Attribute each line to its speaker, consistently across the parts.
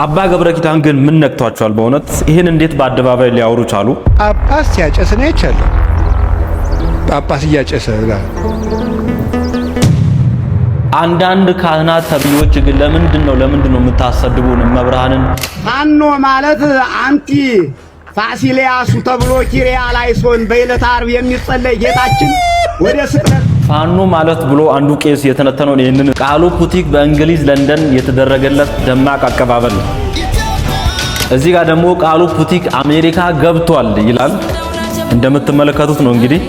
Speaker 1: አባ ገብረ ኪዳን ግን ምን ነክቷቸዋል? በእውነት ይህን እንዴት በአደባባይ ሊያወሩ ቻሉ?
Speaker 2: ጳጳስ ሲያጨስ ነው አይቻለሁ። ጳጳስ እያጨሰ ጋር
Speaker 1: አንዳንድ ካህናት ተብዮች ግን ለምንድን ነው የምታሰድቡን? መብርሃንን
Speaker 3: ፋኖ ማለት አንቲ ፋሲሊያሱ ተብሎ ኪሪያ ላይሶን በዕለተ ዓርብ የሚጸለይ ጌታችን ወደ ስቅለት
Speaker 1: ፋኖ ማለት ብሎ አንዱ ቄስ የተነተነው ይህንን ቃሉ ፑቲክ በእንግሊዝ ለንደን የተደረገለት ደማቅ አቀባበል ነው። እዚህ ጋር ደግሞ ቃሉ ፑቲክ አሜሪካ ገብቷል ይላል። እንደምትመለከቱት ነው እንግዲህ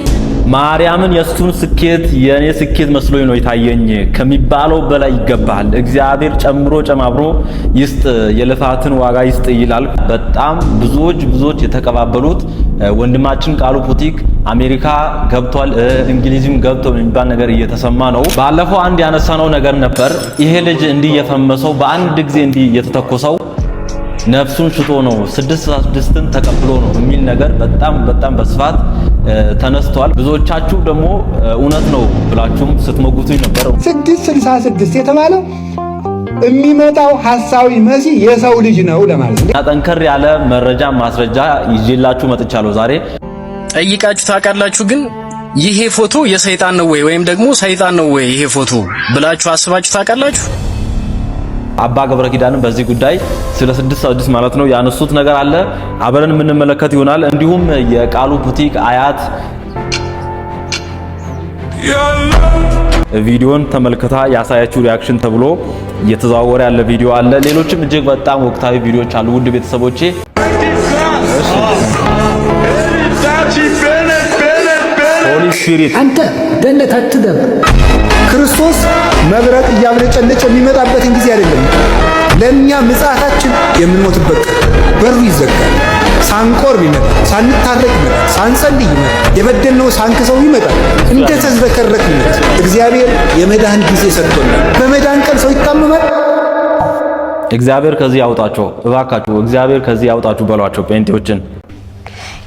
Speaker 1: ማርያምን የሱን ስኬት የኔ ስኬት መስሎኝ ነው የታየኝ ከሚባለው በላይ ይገባል። እግዚአብሔር ጨምሮ ጨማብሮ ይስጥ፣ የልፋትን ዋጋ ይስጥ ይላል። በጣም ብዙዎች የተቀባበሉት ወንድማችን ቃሉ ፑቲክ አሜሪካ ገብቷል፣ እንግሊዝም ገብቷል የሚባል ነገር እየተሰማ ነው። ባለፈው አንድ ያነሳነው ነገር ነበር። ይሄ ልጅ እንዲህ የፈመሰው በአንድ ጊዜ እንዲህ የተተኮሰው ነፍሱን ሽጦ ነው 66ን ተቀብሎ ነው የሚል ነገር በጣም በስፋት ተነስቷል። ብዙዎቻችሁ ደግሞ እውነት ነው ብላችሁም ስትሞግቱኝ ነበር።
Speaker 2: 666 የተባለው የሚመጣው ሐሳዊ መሲህ የሰው ልጅ ነው ለማለት ነው።
Speaker 1: ጠንከር ያለ መረጃ ማስረጃ ይዤላችሁ መጥቻለሁ ዛሬ።
Speaker 4: ጠይቃችሁ ታውቃላችሁ? ግን ይሄ ፎቶ የሰይጣን ነው ወይ ወይም ደግሞ ሰይጣን ነው ወይ ይሄ ፎቶ ብላችሁ አስባችሁ ታውቃላችሁ?
Speaker 1: አባ ገብረ ኪዳንም በዚህ ጉዳይ ስለ 666 ማለት ነው ያነሱት ነገር አለ። አብረን የምንመለከት ይሆናል። እንዲሁም የቃሉ ፑቲክ አያት ቪዲዮን ተመልክታ ያሳያችሁ ሪአክሽን ተብሎ እየተዘዋወረ ያለ ቪዲዮ አለ። ሌሎችም እጅግ በጣም ወቅታዊ ቪዲዮዎች አሉ። ውድ ቤተሰቦቼ ሆሊ ስፒሪት
Speaker 2: አንተ ደነት አትደብ ክርስቶስ መብረቅ እያብለጨለጨ የሚመጣበትን ጊዜ አይደለም። ለኛ ምጽአታችን የምንሞትበት በሩ ይዘጋል። ሳንቆርብ ይመጣል፣ ሳንታረቅ ይመጣል፣ ሳንጸልይ ይመጣል፣ የበደልነው ሳንክሰው ይመጣል። እንደተዝረከረክ ይመጣል። እግዚአብሔር የመዳን ጊዜ ሰጥቶናል። በመዳን ቀን ሰው ይታመማል።
Speaker 1: እግዚአብሔር ከዚህ ያውጣቸው እባካችሁ፣ እግዚአብሔር ከዚህ ያውጣችሁ በሏቸው ጴንጤዎችን።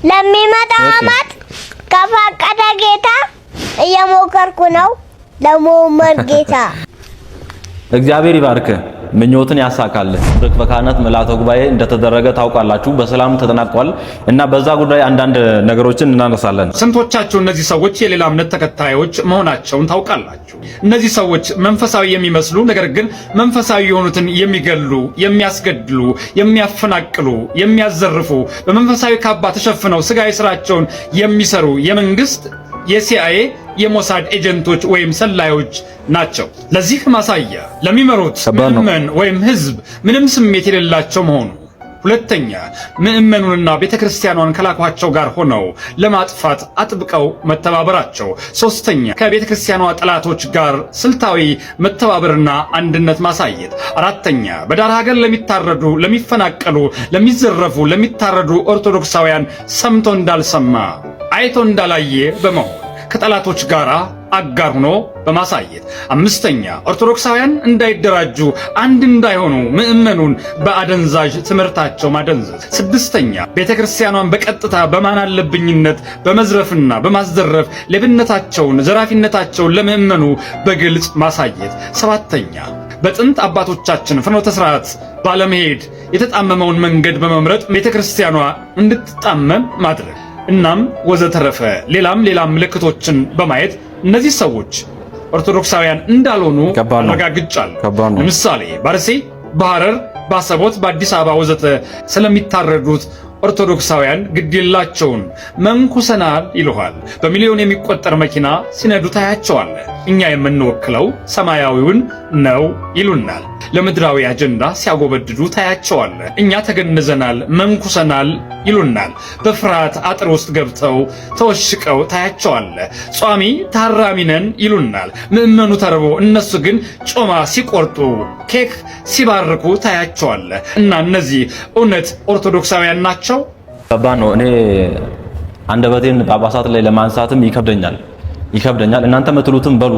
Speaker 5: ለሚመጣው ዓመት ከፈቀደ ጌታ እየሞከርኩ ነው ለሞመር ጌታ
Speaker 1: እግዚአብሔር ይባርክ፣ ምኞትን ያሳካል። በካህናት ምልዓተ ጉባኤ እንደተደረገ ታውቃላችሁ። በሰላም ተጠናቋል እና በዛ ጉዳይ አንዳንድ ነገሮችን እናነሳለን።
Speaker 6: ስንቶቻችሁ እነዚህ ሰዎች የሌላ እምነት ተከታዮች መሆናቸውን ታውቃላችሁ? እነዚህ ሰዎች መንፈሳዊ የሚመስሉ ነገር ግን መንፈሳዊ የሆኑትን የሚገሉ፣ የሚያስገድሉ፣ የሚያፈናቅሉ፣ የሚያዘርፉ በመንፈሳዊ ካባ ተሸፍነው ስጋዊ ስራቸውን የሚሰሩ የመንግስት የሲአይኤ የሞሳድ ኤጀንቶች ወይም ሰላዮች ናቸው። ለዚህ ማሳያ ለሚመሩት ምእመን ወይም ህዝብ ምንም ስሜት የሌላቸው መሆኑ፣ ሁለተኛ ምእመኑንና ቤተክርስቲያኗን ከላኳቸው ጋር ሆነው ለማጥፋት አጥብቀው መተባበራቸው፣ ሶስተኛ ከቤተክርስቲያኗ ጠላቶች ጋር ስልታዊ መተባበርና አንድነት ማሳየት፣ አራተኛ በዳር ሀገር ለሚታረዱ፣ ለሚፈናቀሉ፣ ለሚዘረፉ፣ ለሚታረዱ ኦርቶዶክሳውያን ሰምቶ እንዳልሰማ አይቶ እንዳላየ በመሆን ከጠላቶች ጋር አጋር ሆኖ በማሳየት፣ አምስተኛ ኦርቶዶክሳውያን እንዳይደራጁ አንድ እንዳይሆኑ ምእመኑን በአደንዛዥ ትምህርታቸው ማደንዘዝ፣ ስድስተኛ ቤተክርስቲያኗን በቀጥታ በማናለብኝነት በመዝረፍና በማስዘረፍ ሌብነታቸውን፣ ዘራፊነታቸውን ለምእመኑ በግልጽ ማሳየት፣ ሰባተኛ በጥንት አባቶቻችን ፍኖተ ሥርዓት ባለመሄድ የተጣመመውን መንገድ በመምረጥ ቤተክርስቲያኗ እንድትጣመም ማድረግ እናም ወዘተረፈ ሌላም ምልክቶችን በማየት እነዚህ ሰዎች ኦርቶዶክሳውያን እንዳልሆኑ አረጋግጫለሁ። ለምሳሌ በአርሲ፣ በሐረር፣ በአሰቦት፣ በአዲስ አበባ ወዘተ ስለሚታረዱት ኦርቶዶክሳውያን ግድላቸውን መንኩሰናል ይሉሃል። በሚሊዮን የሚቆጠር መኪና ሲነዱ ታያቸዋለህ። እኛ የምንወክለው ሰማያዊውን ነው ይሉናል። ለምድራዊ አጀንዳ ሲያጎበድዱ ታያቸዋለህ። እኛ ተገንዘናል፣ መንኩሰናል ይሉናል። በፍርሃት አጥር ውስጥ ገብተው ተወሽቀው ታያቸዋለህ። ጿሚ ታራሚ ነን ይሉናል። ምእመኑ ተርቦ እነሱ ግን ጮማ ሲቆርጡ ኬክ ሲባርኩ ታያቸዋለህ። እና እነዚህ እውነት ኦርቶዶክሳውያን ናቸው?
Speaker 1: ከባድ ነው። እኔ አንደበቴን ጳጳሳት ላይ ለማንሳትም ይከብደኛል። እናንተ የምትሉትን በሉ።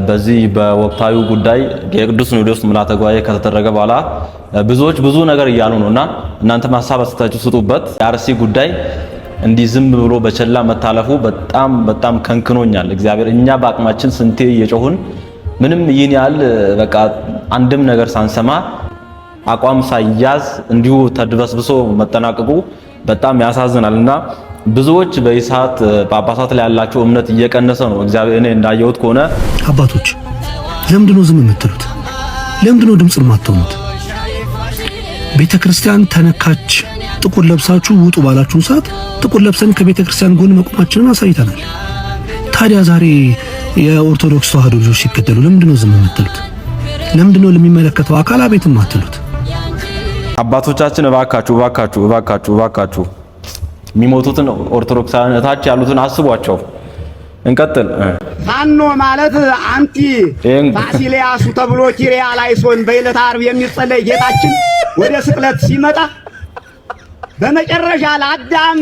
Speaker 1: በዚህ በወቅታዊ ጉዳይ የቅዱስ ሲኖዶስ ምልዓተ ጉባኤ ከተደረገ በኋላ ብዙዎች ብዙ ነገር እያሉ ነውና እናንተ ሐሳብ አስተያየታችሁ ስጡበት። የአርሲ ጉዳይ እንዲህ ዝም ብሎ በቸላ መታለፉ በጣም ከንክኖኛል። እግዚአብሔር እኛ በአቅማችን ስንቴ እየጮሁን ምንም ይህን ያህል በቃ አንድም ነገር ሳንሰማ አቋም ሳይያዝ እንዲሁ ተድበስብሶ መጠናቀቁ በጣም ያሳዝናልና ብዙዎች በኢሳት ጳጳሳት ላይ ያላቸው እምነት እየቀነሰ ነው። እግዚአብሔር እኔ እንዳየሁት ከሆነ
Speaker 2: አባቶች ለምንድነው ዝም የምትሉት? ለምንድነው ድምጽ የማትሆኑት? ቤተክርስቲያን ተነካች ጥቁር ለብሳችሁ ውጡ ባላችሁ ሰዓት ጥቁር ለብሰን ከቤተክርስቲያን ጎን መቆማችንን አሳይተናል። ታዲያ ዛሬ የኦርቶዶክስ ተዋህዶ ልጆች ሲገደሉ ለምንድነው ዝም የምትሉት? ለምንድነው ለሚመለከተው አካል አቤት የማትሉት?
Speaker 1: አባቶቻችን እባካችሁ የሚሞቱትን ኦርቶዶክሳውያን እታች ያሉትን አስቧቸው። እንቀጥል።
Speaker 3: ፋኖ ማለት አንቲ ፋሲሊያሱ ተብሎ ኪሪያ ላይሶን በዕለተ ዓርብ የሚጸለይ ጌታችን ወደ ስቅለት ሲመጣ በመጨረሻ ለአዳም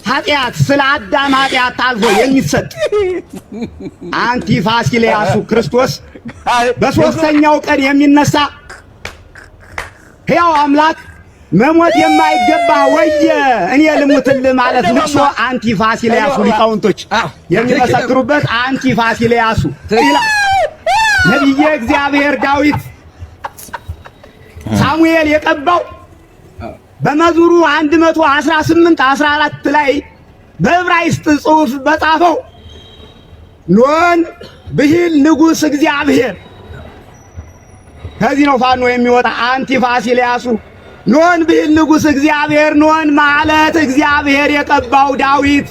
Speaker 3: ኃጢአት ስለ አዳም ኃጢአት ታልፎ የሚሰጥ አንቲ ፋሲሊያሱ ክርስቶስ በሦስተኛው ቀን የሚነሳ ሕያው አምላክ መሞት የማይገባ ወየ እኔ ልሙትልህ ማለት ልቅሶ አንቲ ፋሲሊያሱ ሊቃውንቶች የሚመሰክሩበት አንቲ ፋሲሊያሱ ይላል። ነቢየ እግዚአብሔር ዳዊት ሳሙኤል የቀባው በመዝሙሩ 118:14 ላይ በዕብራይስጥ ጽሑፍ በጻፈው ኖን ብሂል ንጉሥ እግዚአብሔር ከዚህ ነው ፋኖ የሚወጣ አንቲ ፋሲሊያሱ ኖን ብሂል ንጉሥ እግዚአብሔር። ኖን ማለት እግዚአብሔር የቀባው ዳዊት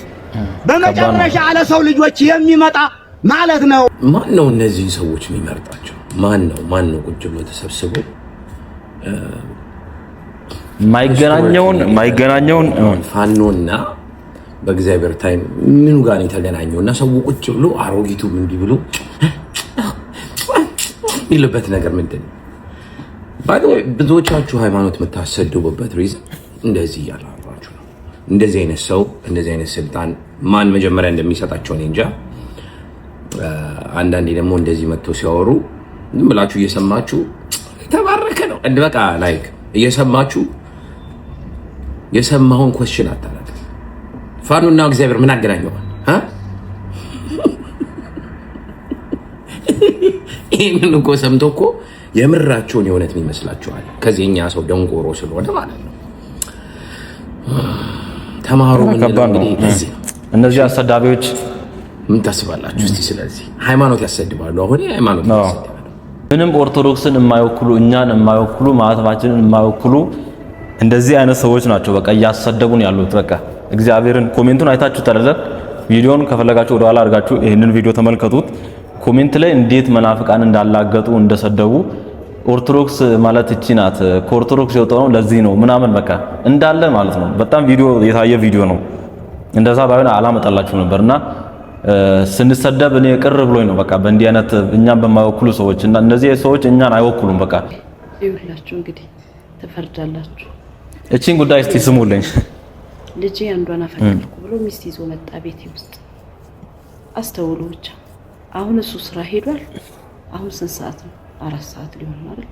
Speaker 3: በመጨረሻ ለሰው ልጆች የሚመጣ ማለት ነው።
Speaker 7: ማን ነው እነዚህ ሰዎች የሚመርጣቸው? ማን ነው ቁጭ ብሎ ተሰብስበው
Speaker 1: ማይገናኘውን
Speaker 7: ፋኖና በእግዚአብሔር ታይም ምኑ ጋር የተገናኘውና ሰው ቁጭ ብሎ አሮጊቱ እንዲህ ብሎ ይልበት ነገር ምንድን ነው? ብዙዎቻችሁ ሃይማኖት የምታሰድቡበት ሪዝን እንደዚህ ያላራችሁ ነው። እንደዚህ አይነት ሰው እንደዚህ አይነት ስልጣን ማን መጀመሪያ እንደሚሰጣቸው እኔ እንጃ። አንዳንዴ ደግሞ እንደዚህ መጥተው ሲያወሩ ዝም ብላችሁ እየሰማችሁ ተባረከ ነው በቃ ላይክ እየሰማችሁ የሰማውን ኮስችን አታላቅ። ፋኖና እግዚአብሔር ምን አገናኘው? ይሄንን እኮ ሰምቶ እኮ የምራቸውን የእውነት ይመስላችኋል። ከዚህኛ ሰው ደንቆሮ ስለሆነ ማለት ነው። ተማሩ።
Speaker 1: እነዚህ አሰዳቢዎች
Speaker 7: ምን ታስባላችሁ እስቲ? ስለዚህ ሃይማኖት ያሰድባሉ። አሁን ሃይማኖት ያሰድባሉ።
Speaker 1: ምንም ኦርቶዶክስን የማይወክሉ እኛን የማይወክሉ ማዕተባችንን የማይወክሉ እንደዚህ አይነት ሰዎች ናቸው በቃ እያሰደቡን ያሉት። በቃ እግዚአብሔርን ኮሜንቱን አይታችሁ ተረዘ። ቪዲዮን ከፈለጋችሁ ወደ ኋላ አድርጋችሁ ይሄንን ቪዲዮ ተመልከቱት። ኮሜንት ላይ እንዴት መናፍቃን እንዳላገጡ እንደሰደቡ ኦርቶዶክስ ማለት እቺ ናት፣ ከኦርቶዶክስ የወጣው ነው ለዚህ ነው ምናምን በቃ እንዳለ ማለት ነው። በጣም ቪዲዮ የታየ ቪዲዮ ነው። እንደዛ ባይሆን አላመጣላችሁ ነበርና ስንሰደብ እኔ ቅር ብሎኝ ነው በቃ በእንዲህ አይነት እኛን በማይወክሉ ሰዎች እና እነዚህ ሰዎች እኛን አይወክሉም። በቃ
Speaker 8: ይኸውላችሁ እንግዲህ ትፈርዳላችሁ።
Speaker 1: እቺን ጉዳይ እስቲ ስሙልኝ።
Speaker 8: ልጄ አንዷን አፈቀርኩ ብሎ ሚስት ይዞ መጣ ቤቴ ውስጥ። አስተውሉ ብቻ። አሁን እሱ ስራ ሄዷል። አሁን ስንት ሰዓት ነው? 4 ሰዓት ሊሆን አይደል?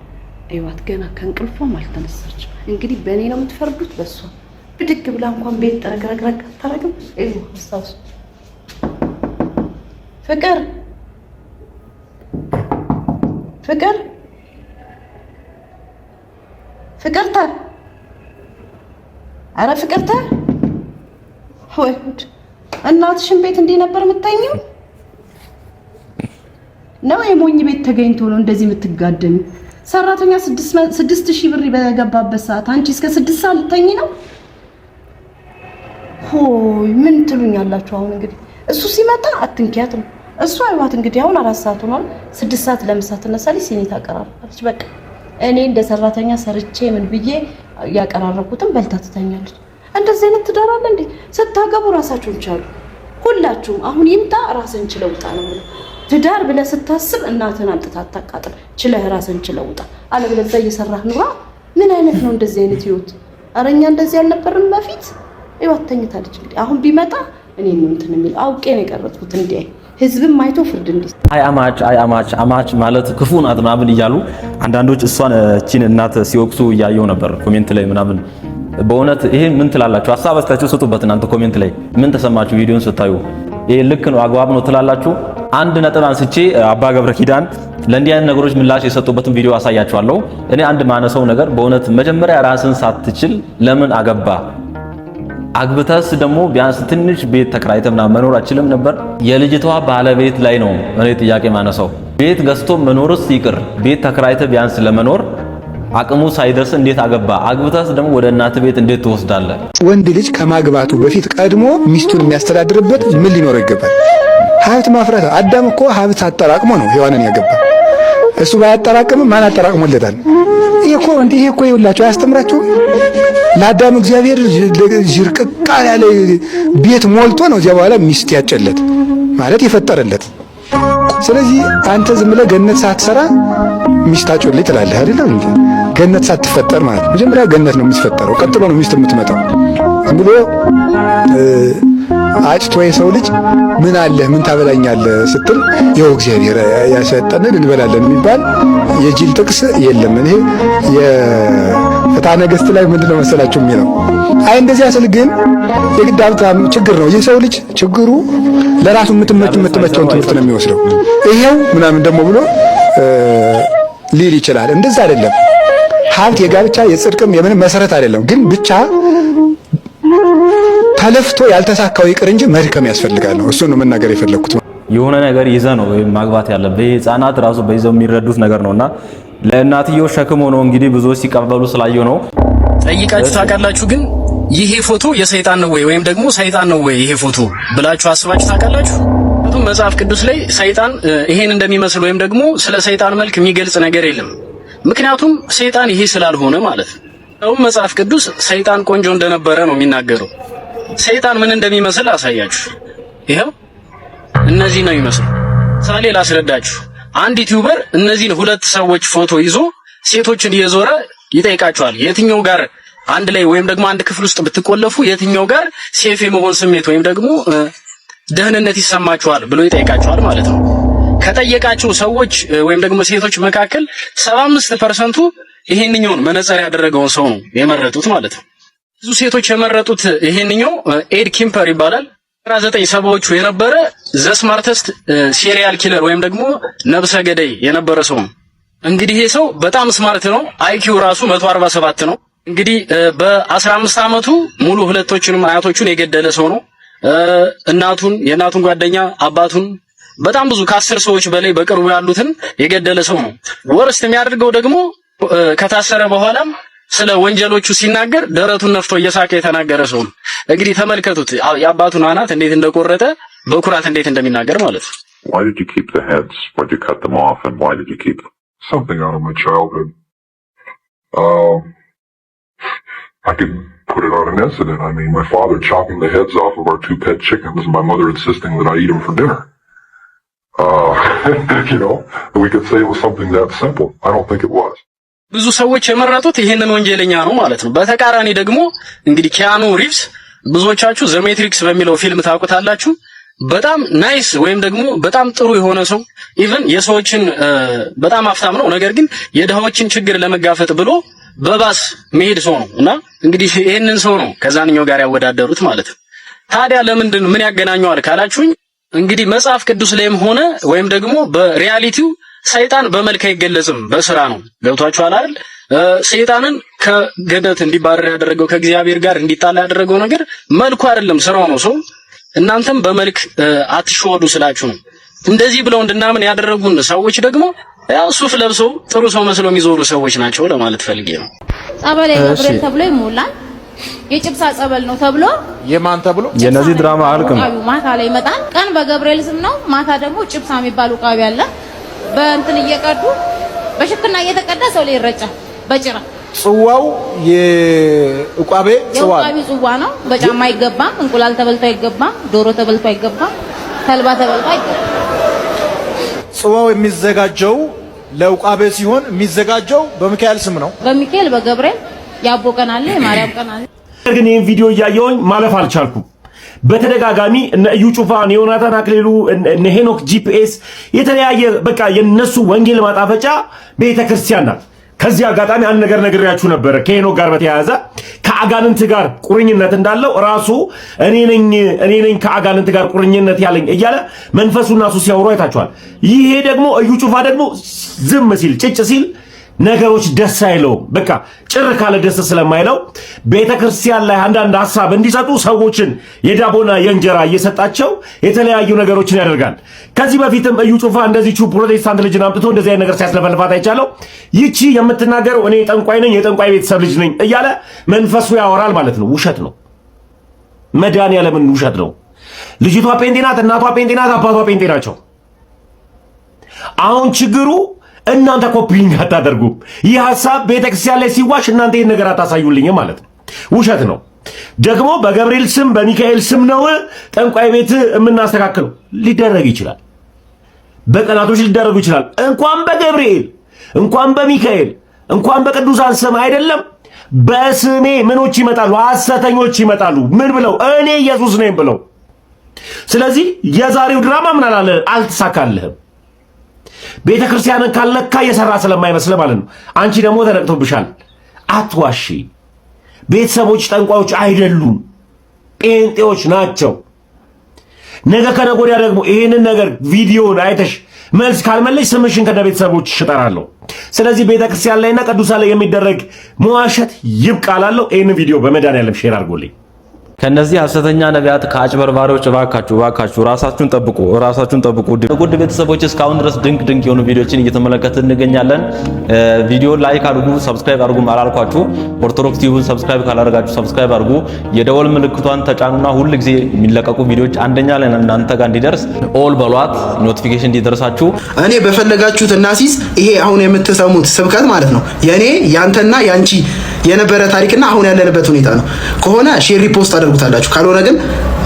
Speaker 8: አይዋት ገና ከእንቅልፏም አልተነሳችም። እንግዲህ በእኔ ነው የምትፈርዱት? በሷ ብድግ ብላ እንኳን ቤት ጠረግረግረግ አታረግም። እዩ አስታውሱ። ፍቅር ፍቅርታ፣ አረ ፍቅርታ፣ ወይ ጉድ! እናትሽን ቤት እንዲህ ነበር የምታኘው ነው? የሞኝ ቤት ተገኝቶ ነው እንደዚህ የምትጋደሚ? ሰራተኛ 6000 ብር በገባበት ሰዓት አንቺ እስከ 6 ሰዓት ልተኝ ነው? ሆይ ምን ትሉኛላችሁ? አሁን እንግዲህ እሱ ሲመጣ አትንኪያት ነው። እሱ አይዋት እንግዲህ አሁን 4 ሰዓት ሆኗል። 6 ሰዓት ለምሳ ትነሳለች፣ ሲኒ ታቀራርባለች። በቃ እኔ እንደ ሰራተኛ ሰርቼ ምን ብዬ ያቀራረብኩትን በልታ ትተኛለች። እንደዚህ አይነት ትዳር አለ እንዴ? ስታገቡ ራሳችሁን ቻሉ ሁላችሁም። አሁን ይምጣ ራስን ችለው ውጣ ነው ማለት። ትዳር ብለህ ስታስብ እናትህን አምጥታ አታቃጥል። ችለህ ራስን ችለው ውጣ። አለበለዚያ እየሰራህ ኑራ። ምን አይነት ነው እንደዚህ አይነት ህይወት? አረኛ እንደዚህ አልነበርም በፊት። ይዋት ተኝታለች። እንግዲህ አሁን ቢመጣ እኔ ነው እንትን የሚል አውቄ ነው የቀረጽኩት እንዴ ህዝብም አይቶ ፍርድ እንዲስ
Speaker 1: አይ አማች ማለት ክፉ ናት ምናምን እያሉ አንዳንዶች እሷን እቺን እናት ሲወቅሱ እያየው ነበር ኮሜንት ላይ ምናምን። በእውነት ይሄ ምን ትላላችሁ? ሐሳብ አስተያየት ስጡበት። እናንተ ኮሜንት ላይ ምን ተሰማችሁ? ቪዲዮን ስታዩ ይሄ ልክ ነው አግባብ ነው ትላላችሁ? አንድ ነጥብ አንስቼ አባ ገብረ ኪዳን ለእንዲህ አይነት ነገሮች ምላሽ የሰጡበትን ቪዲዮ አሳያችኋለሁ። እኔ አንድ ማነሰው ነገር በእውነት መጀመሪያ ራስን ሳትችል ለምን አገባ? አግብተስ ደግሞ ቢያንስ ትንሽ ቤት ተከራይተህ ምናምን መኖር አችልም ነበር? የልጅቷ ባለቤት ላይ ነው እኔ ጥያቄ ማነሰው። ቤት ገዝቶ መኖርስ ይቅር፣ ቤት ተከራይተህ ቢያንስ ለመኖር አቅሙ ሳይደርስ እንዴት አገባ? አግብተስ ደግሞ ወደ እናት ቤት እንዴት ትወስዳለህ?
Speaker 2: ወንድ ልጅ ከማግባቱ በፊት ቀድሞ ሚስቱን የሚያስተዳድርበት ምን ሊኖረው ይገባል? ሀብት ማፍራት። አዳም እኮ ሀብት አጠራቅሞ ነው ሔዋንን ያገባ። እሱ ባያጠራቅም ማን አጠራቅሞለታል? ይሄ እኮ ይውላችሁ አያስተምራችሁም? ለአዳም እግዚአብሔር ዥርቅቃ ያለ ቤት ሞልቶ ነው እዚያ በኋላ ሚስት ያጨለት ማለት የፈጠረለት። ስለዚህ አንተ ዝም ብለህ ገነት ሳትሰራ ሚስት አጮልኝ ትላለህ አይደል? ገነት ሳትፈጠር ማለት መጀመሪያ ገነት ነው የምትፈጠረው፣ ቀጥሎ ነው ሚስት የምትመጣው። ዝም ብሎ አጭቶ የሰው ልጅ ምን አለህ ምን ታበላኛለህ ስትል ይኸው እግዚአብሔር ያሰጠንን እንበላለን የሚባል የጅል ጥቅስ የለም። እኔ የፍትሐ ነገሥት ላይ ምንድነው መሰላችሁ የሚለው? አይ እንደዚያ ስል ግን የግድ ሀብታም ችግር ነው የሰው ልጅ ችግሩ ለራሱ የምትመቸውን ትምህርት ነው የሚወስደው። ይሄው ምናምን ደግሞ ብሎ ሊል ይችላል። እንደዛ አይደለም። ሀብት የጋብቻ የጽድቅም የምንም መሰረት አይደለም። ግን ብቻ ተለፍቶ ያልተሳካው ይቅር እንጂ መድከም ያስፈልጋል ነው። እሱን ነው መናገር የፈለኩት።
Speaker 1: የሆነ ነገር ይዘ ነው ማግባት ያለብህ። ህፃናት ራሱ በይዘው የሚረዱት ነገር ነውና ለእናትየው ሸክም ሆኖ እንግዲህ ብዙዎች ሲቀበሉ ስላየው ነው።
Speaker 4: ጠይቃችሁ ታውቃላችሁ? ግን ይሄ ፎቶ የሰይጣን ነው ወይ ወይም ደግሞ ሰይጣን ነው ወይ ይሄ ፎቶ ብላችሁ አስባችሁ ታውቃላችሁ? መጽሐፍ ቅዱስ ላይ ሰይጣን ይሄን እንደሚመስል ወይም ደግሞ ስለ ሰይጣን መልክ የሚገልጽ ነገር የለም። ምክንያቱም ሰይጣን ይሄ ስላልሆነ ማለት ነው። መጽሐፍ ቅዱስ ሰይጣን ቆንጆ እንደነበረ ነው የሚናገረው። ሰይጣን ምን እንደሚመስል አሳያችሁ። ይሄው እነዚህ ነው የሚመስል። ሳሌ ላስረዳችሁ። አንድ ዩቲዩበር እነዚህን ሁለት ሰዎች ፎቶ ይዞ ሴቶችን እየዞረ ይጠይቃቸዋል። የትኛው ጋር አንድ ላይ ወይም ደግሞ አንድ ክፍል ውስጥ ብትቆለፉ የትኛው ጋር ሴፍ የመሆን ስሜት ወይም ደግሞ ደህንነት ይሰማቸዋል ብሎ ይጠይቃቸዋል ማለት ነው። ከጠየቃቸው ሰዎች ወይም ደግሞ ሴቶች መካከል 75% ይሄንኛውን መነጽር ያደረገውን ሰው ነው የመረጡት ማለት ነው። ብዙ ሴቶች የመረጡት ይሄንኛው ኤድ ኪምፐር ይባላል። 1970ዎቹ የነበረ ዘ ስማርተስት ሲሪያል ኪለር ወይም ደግሞ ነብሰ ገዳይ የነበረ ሰው ነው። እንግዲህ ይሄ ሰው በጣም ስማርት ነው። አይኪው ራሱ 147 ነው። እንግዲህ በ15 ዓመቱ ሙሉ ሁለቶቹንም አያቶቹን የገደለ ሰው ነው። የእናቱን ጓደኛ አባቱን በጣም ብዙ ከ10 ሰዎች በላይ በቅርቡ ያሉትን የገደለ ሰው ነው። ወርስት የሚያደርገው ደግሞ ከታሰረ በኋላም ስለ ወንጀሎቹ ሲናገር ደረቱን ነፍቶ እየሳቀ የተናገረ ሰው ነው። እንግዲህ ተመልከቱት የአባቱን አናት እንዴት እንደቆረጠ በኩራት እንዴት እንደሚናገር ማለት ነው።
Speaker 9: Why did you keep the heads? Why did you cut them off? And why did you keep them? Something out of my childhood. I could put it on an incident. I mean, my father chopping the heads off of our 2 pet chickens and my mother insisting that I eat them for dinner. You know, we could say it was something that simple. I don't think it was.
Speaker 4: ብዙ ሰዎች የመረጡት ይሄንን ወንጀለኛ ነው ማለት ነው። በተቃራኒ ደግሞ እንግዲህ ኪያኑ ሪቭስ ብዙዎቻችሁ ዘ ሜትሪክስ በሚለው ፊልም ታውቁታላችሁ። በጣም ናይስ ወይም ደግሞ በጣም ጥሩ የሆነ ሰው ኢቭን የሰዎችን በጣም አፍታም ነው። ነገር ግን የድሃዎችን ችግር ለመጋፈጥ ብሎ በባስ መሄድ ሰው ነው እና እንግዲህ ይሄንን ሰው ነው ከዛንኛው ጋር ያወዳደሩት ማለት ነው። ታዲያ ለምንድን ምን ያገናኘዋል ካላችሁኝ እንግዲህ መጽሐፍ ቅዱስ ላይም ሆነ ወይም ደግሞ በሪያሊቲው ሰይጣን በመልክ አይገለጽም፣ በስራ ነው። ገብቷችኋል አይደል? ሰይጣንን ከገነት እንዲባረር ያደረገው ከእግዚአብሔር ጋር እንዲጣላ ያደረገው ነገር መልኩ አይደለም፣ ስራው ነው። ሰው እናንተም በመልክ አትሸወዱ ስላችሁ ነው። እንደዚህ ብለው እንድናምን ያደረጉን ሰዎች ደግሞ ያው ሱፍ ለብሰው ጥሩ ሰው መስለው የሚዞሩ ሰዎች ናቸው ለማለት ፈልጌ ነው።
Speaker 10: ጸበል ገብርኤል ተብሎ ይሞላል። የጭብሳ ጸበል ነው ተብሎ
Speaker 1: የማን ተብሎ የነዚህ ድራማ አልከም
Speaker 10: ማታ ላይ ይመጣል። ቀን በገብርኤል ስም ነው፣ ማታ ደግሞ ጭብሳ የሚባል ቃቢ አለ። በእንትን እየቀዱ በሽክና እየተቀዳ ሰው ላይ ይረጫል በጭራ።
Speaker 11: ጽዋው የዕቃቤ
Speaker 10: ጽዋ ነው። በጫማ አይገባም። እንቁላል ተበልቶ አይገባም። ዶሮ ተበልቶ አይገባም። ተልባ ተበልቶ አይገባም።
Speaker 11: ጽዋው የሚዘጋጀው ለዕቃቤ ሲሆን የሚዘጋጀው በሚካኤል ስም ነው።
Speaker 10: በሚካኤል በገብርኤል ያቦ ቀን አለ፣ የማርያም ቀን አለ።
Speaker 12: ግን ይሄን ቪዲዮ እያየሁኝ ማለፍ አልቻልኩም። በተደጋጋሚ እነ እዩ ጩፋ፣ ዮናታን አክሊሉ፣ እነ ሄኖክ ጂፒኤስ የተለያየ በቃ የነሱ ወንጌል ማጣፈጫ ቤተክርስቲያን ናት። ከዚህ አጋጣሚ አንድ ነገር ነግሬያችሁ ነበር ከሄኖክ ጋር በተያያዘ ከአጋንንት ጋር ቁርኝነት እንዳለው ራሱ እኔ ነኝ ከአጋንንት ጋር ቁርኝነት ያለኝ እያለ መንፈሱና እሱ ሲያወሩ አይታችኋል። ይሄ ደግሞ እዩ ጩፋ ደግሞ ዝም ሲል ጭጭ ሲል ነገሮች ደስ አይለውም። በቃ ጭር ካለ ደስ ስለማይለው ቤተክርስቲያን ላይ አንዳንድ ሐሳብ እንዲሰጡ ሰዎችን የዳቦና የእንጀራ እየሰጣቸው የተለያዩ ነገሮችን ያደርጋል። ከዚህ በፊትም እዩ ጩፋ እንደዚህ ፕሮቴስታንት ልጅን አምጥቶ እንደዚህ አይነት ነገር ሲያስለፈልፋት አይቻለው። ይቺ የምትናገረው እኔ ጠንቋይ ነኝ የጠንቋይ ቤተሰብ ልጅ ነኝ እያለ መንፈሱ ያወራል ማለት ነው። ውሸት ነው። መድኃኒዓለምን ውሸት ነው። ልጅቷ ጴንጤ ናት፣ እናቷ ጴንጤ ናት፣ አባቷ ጴንጤ ናቸው። አሁን ችግሩ እናንተ ኮፒሊንግ አታደርጉም። ይህ ሐሳብ ቤተክርስቲያን ላይ ሲዋሽ እናንተ ይህን ነገር አታሳዩልኝም ማለት ነው። ውሸት ነው። ደግሞ በገብርኤል ስም በሚካኤል ስም ነው ጠንቋይ ቤት የምናስተካክለው። ሊደረግ ይችላል፣ በቀናቶች ሊደረጉ ይችላል። እንኳን በገብርኤል እንኳን በሚካኤል እንኳን በቅዱሳን ስም አይደለም በስሜ ምኖች ይመጣሉ፣ ሐሰተኞች ይመጣሉ። ምን ብለው? እኔ ኢየሱስ ነኝ ብለው። ስለዚህ የዛሬው ድራማ ምን አላለ? አልተሳካልህም። ቤተክርስቲያንን ካለካ የሰራ ስለማይመስል ማለት ነው። አንቺ ደግሞ ተነቅቶብሻል። አትዋሺ። ቤተሰቦች ጠንቋዮች አይደሉም፣ ጴንጤዎች ናቸው። ነገ ከነገ ወዲያ ደግሞ ይሄንን ነገር ቪዲዮን አይተሽ መልስ ካልመለሽ ስምሽን ከነ ቤተሰቦች እጠራለሁ። ስለዚህ ቤተክርስቲያን ላይና ቅዱሳን ላይ የሚደረግ መዋሸት ይብቃላለሁ። ይሄንን ቪዲዮ በመድኃኒዓለም ሼር አድርጎልኝ።
Speaker 1: ከነዚህ ሐሰተኛ ነቢያት ከአጭበርባሪዎች እባካችሁ ራሳችሁን ጠብቁ። ውድ ቤተሰቦች እስካሁን ድረስ ድንቅ የሆኑ ቪዲዮችን እየተመለከትን እንገኛለን። ቪዲዮ ላይክ አድርጉ፣ ሰብስክራይብ አድርጉ አላልኳችሁ? ኦርቶዶክስ ቲቪን ሰብስክራይብ ካላደረጋችሁ ሰብስክራይብ አድርጉ። የደወል ምልክቷን ተጫኑና ሁል ጊዜ የሚለቀቁ ቪዲዮዎች አንደኛ ላይ እናንተ ጋር እንዲደርስ ኦል በሏት፣ ኖቲፊኬሽን እንዲደርሳችሁ።
Speaker 13: እኔ በፈለጋችሁት እናሲስ ይሄ አሁን የምትሰሙት ስብከት ማለት ነው የኔ ያንተና ያንቺ የነበረ ታሪክና አሁን ያለንበት ሁኔታ ነው። ከሆነ ሼር ሪፖስት አድርጉታላችሁ፣ ካልሆነ ግን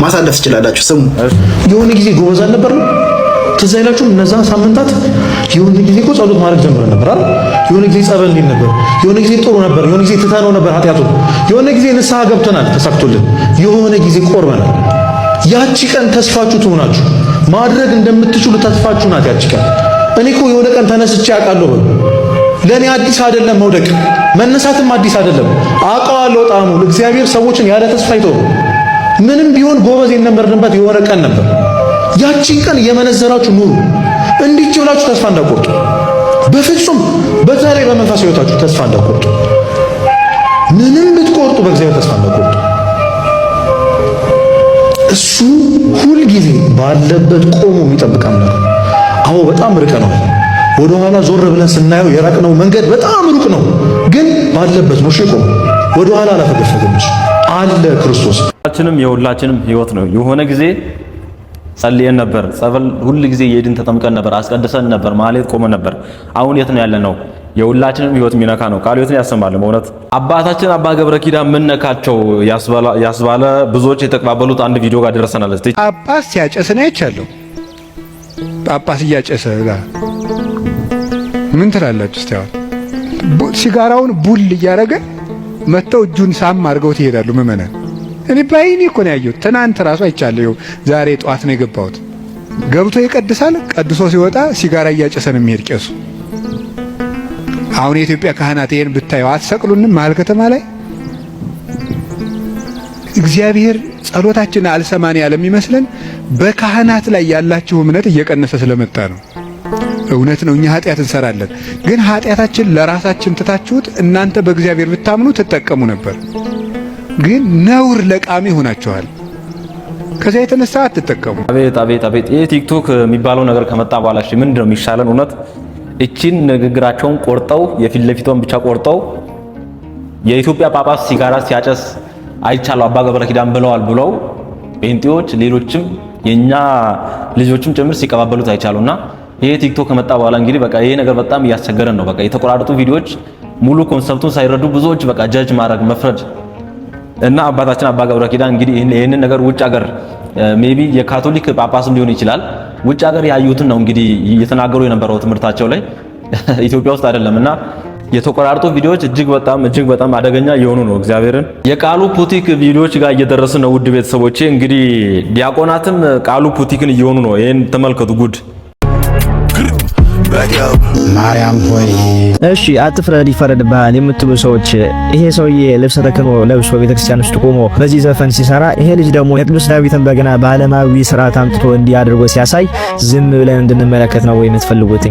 Speaker 13: ማሳለፍ ትችላላችሁ። ስሙ።
Speaker 14: የሆነ ጊዜ ጎበዝ አልነበር ነው? ትዝ አይላችሁም? እነዛ ሳምንታት የሆነ ጊዜ እኮ ጸሎት ማድረግ ጀምረን ነበር አይደል? የሆነ ጊዜ ጸበል እንዴት ነበር? የሆነ ጊዜ ጥሩ ነበር። የሆነ ጊዜ ትተነው ነበር ኃጢአቱን። የሆነ ጊዜ ንስሐ ገብተናል፣ ተሳክቶልን። የሆነ ጊዜ ቆርበናል። ያቺ ቀን ተስፋችሁ ትሆናችሁ፣ ማድረግ እንደምትችሉ ተስፋችሁ ናት ያቺ ቀን። እኔ እኮ የሆነ ቀን ተነስቼ አውቃለሁ በሉ። ለኔ አዲስ አይደለም መውደቅ፣ መነሳትም አዲስ አይደለም። አውቀዋለሁ ጣዕሙን። እግዚአብሔር ሰዎችን ያለ ተስፋ ይተው። ምንም ቢሆን ጎበዝ የነበርንበት የሆነ ቀን ነበር። ያቺን ቀን የመነዘራችሁ ኑሩ። እንዲህ ብላችሁ ተስፋ እንዳትቆርጡ በፍጹም። በተለይ በመንፈሳዊ ሕይወታችሁ ተስፋ እንዳትቆርጡ። ምንም ብትቆርጡ በእግዚአብሔር ተስፋ እንዳትቆርጡ። እሱ ሁል ጊዜ ባለበት ቆሞ የሚጠብቅ አምላክ። አዎ በጣም ርቀ ነው። ወደ ኋላ ዞር ብለን ስናየው የራቅነው መንገድ በጣም ሩቅ ነው፣ ግን ባለበት ነው ቆሞ ወደ ኋላ አላፈገፈገም አለ ክርስቶስ።
Speaker 1: የሁላችንም ህይወት ነው። የሆነ ጊዜ ጸልየን ነበር፣ ጸበል ሁል ጊዜ የሄድን ተጠምቀን ነበር፣ አስቀድሰን ነበር፣ ማህሌት ቆመን ነበር። አሁን የት ነው ያለነው? የሁላችንም ህይወት የሚነካ ነው። ቃል ህይወትን ያሰማል። በእውነት አባታችን አባ ገብረ ኪዳን ምን ነካቸው ያስባለ ብዙዎች የተቀባበሉት አንድ ቪዲዮ ጋር ደረሰናል። እስቲ
Speaker 2: ጳጳስ ሲያጨስ ነው አይቻለሁ። ጳጳስ እያጨሰ ጋር ምን ትላላችሁ? እስቲ አሁን ሲጋራውን ቡል እያደረገ መተው እጁን ሳም አድርገው ይሄዳሉ ምዕመናን። እኔ ባይኔ እኮ ነው ያየሁት። ትናንት ራሱ አይቻለሁ። ዛሬ ጠዋት ነው የገባሁት። ገብቶ ይቀድሳል። ቀድሶ ሲወጣ ሲጋራ እያጨሰ ነው የሚሄድ ቄሱ። አሁን የኢትዮጵያ ካህናት ይሄን ብታዩ አትሰቅሉንም? መሀል ከተማ ላይ እግዚአብሔር ጸሎታችን አልሰማን ያለ የሚመስለን በካህናት ላይ ያላችሁ እምነት እየቀነሰ ስለመጣ ነው። እውነት ነው፣ እኛ ኃጢአት እንሰራለን፣ ግን ኃጢአታችን ለራሳችን ትታችሁት እናንተ በእግዚአብሔር ብታምኑ ትጠቀሙ ነበር። ግን ነውር ለቃሚ ሆናችኋል። ከዚያ የተነሳ አትጠቀሙ።
Speaker 1: አቤት! ይህ ቲክቶክ የሚባለው ነገር ከመጣ በኋላ እሺ ምንድን ነው የሚሻለን? እውነት እቺን ንግግራቸውን ቆርጠው የፊት ለፊቷን ብቻ ቆርጠው የኢትዮጵያ ጳጳስ ሲጋራ ሲያጨስ አይቻለው አባ ገብረ ኪዳን ብለዋል ብለው ጴንጤዎች ሌሎችም የኛ ልጆችም ጭምር ሲቀባበሉት አይቻሉና ይሄ ቲክቶክ ከመጣ በኋላ እንግዲህ በቃ ይሄ ነገር በጣም እያስቸገረን ነው። በቃ የተቆራረጡ ቪዲዮዎች ሙሉ ኮንሰፕቱን ሳይረዱ ብዙዎች በቃ ጀጅ ማድረግ መፍረድ እና አባታችን አባ ገብረ ኪዳን እንግዲህ ይሄንን ነገር ውጭ ሀገር ሜቢ የካቶሊክ ጳጳስም ሊሆን ይችላል ውጭ ሀገር ያዩትን ነው እንግዲህ እየተናገሩ የነበረው ትምህርታቸው ላይ ኢትዮጵያ ውስጥ አይደለምና የተቆራረጡ ቪዲዮዎች እጅግ በጣም አደገኛ የሆኑ ነው። እግዚአብሔርን የቃሉ ፑቲክ ቪዲዮዎች ጋር እየደረሱ ነው። ውድ ቤተሰቦቼ እንግዲህ ዲያቆናትም ቃሉ ፑቲክን እየሆኑ ነው። ይሄን ተመልከቱ ጉድ
Speaker 15: ማርያም ሆይ እሺ አትፍረድ ይፈረድብሃል የምትሉ ሰዎች ይሄ ሰውዬ ልብሰ ተክህኖ ለብሶ ቤተክርስቲያን ውስጥ ቆሞ በዚህ ዘፈን ሲሰራ ይሄ ልጅ ደግሞ የቅዱስ ዳዊትን በገና በዓለማዊ ስርዓት አምጥቶ እንዲህ አድርጎ ሲያሳይ ዝም ብለን እንድንመለከት ነው ወይ የምትፈልጉት?